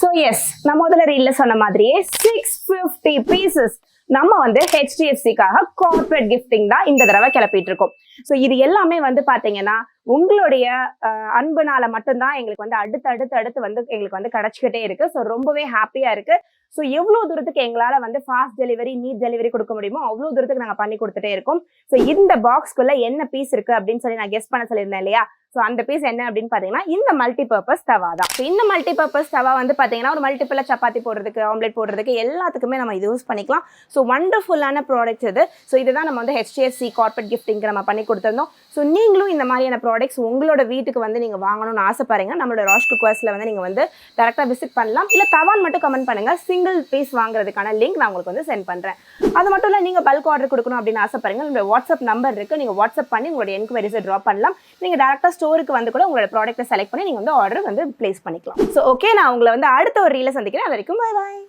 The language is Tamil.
ஸோ எஸ் நான் முதல்ல ரீல்ல சொன்ன மாதிரியே 650 பீசஸ் நம்ம வந்து ஹெச்டிஎஃப்சிக்காக கார்பரேட் கிஃப்டிங் தான் இந்த தடவை கிளப்பிட்டு இருக்கோம். ஸோ இது எல்லாமே வந்து பாத்தீங்கன்னா உங்களுடைய அன்புனால மட்டும்தான் எங்களுக்கு வந்து அடுத்து வந்து எங்களுக்கு வந்து கிடைச்சிக்கிட்டே இருக்கு. ஸோ ரொம்பவே ஹாப்பியா இருக்கு. ஸோ எவ்வளவு தூரத்துக்கு எங்களால வந்து ஃபாஸ்ட் டெலிவரி நீட் டெலிவரி கொடுக்க முடியுமோ அவ்வளவு தூரத்துக்கு நாங்க பண்ணி கொடுத்துட்டே இருக்கோம். ஸோ இந்த பாக்ஸ்க்குள்ள என்ன பீஸ் இருக்கு அப்படின்னு சொல்லி நான் கெஸ் பண்ண சொல்லியிருந்தேன் இல்லையா? ஸோ அந்த பீஸ் என்ன அப்படின்னு பாத்தீங்கன்னா இந்த மல்டிபர்பஸ் தவா தான். இந்த மல்டிபர்பஸ் தவா வந்து பாத்தீங்கன்னா ஒரு மல்டிபிள் சப்பாத்தி போடுறதுக்கு, ஆம்லெட் போடுறதுக்கு எல்லாத்துக்குமே நம்ம இது யூஸ் பண்ணிக்கலாம். ஸோ வண்டர்ஃபுல்லான ப்ராடக்ட்ஸ் இது. ஸோ இதுதான் நம்ம வந்து ஹெச்டிஎஃப்சி கார்பரேட் கிஃப்டிங் நம்ம பண்ணி கொடுத்துருந்தோம். ஸோ நீங்களும் இந்த மாதிரியான ப்ராடக்ட்ஸ் உங்களோட வீட்டுக்கு வந்து நீங்க வாங்கணும்னு ஆசைப்படுறீங்க, நம்மளோட ராஷ் குக்வர்ஸ்ல வந்து நீங்க வந்து டேரக்டா விசிட் பண்ணலாம். இல்ல தவான் மட்டும் கமெண்ட் பண்ணுங்க, சிங்கிள் பீஸ் வாங்குறதுக்கான லிங்க் நான் உங்களுக்கு வந்து சென்ட் பண்றேன். அது மட்டும் இல்ல, நீங்க பல்க் ஆர்டர் கொடுக்கணும் அப்படின்னு ஆசைப்படுறீங்க, உங்களோட வாட்ஸ்அப் நம்பர் இருக்கு, நீங்க வாட்ஸ்அப் பண்ணி உங்களோட என்கொயரிஸை ட்ராப் பண்ணலாம். நீங்க டேரக்டா ஸ்டோருக்கு வந்து கூட உங்களோட ப்ராடக்ட்டை செலக்ட் பண்ணி நீங்க வந்து ஆர்டர் வந்து பிளேஸ் பண்ணிக்கலாம். ஸோ ஓகே, நான் உங்களை வந்து அடுத்த ஒரு ரீல சந்திக்கிறேன். அது வரைக்கும் பை பாய்.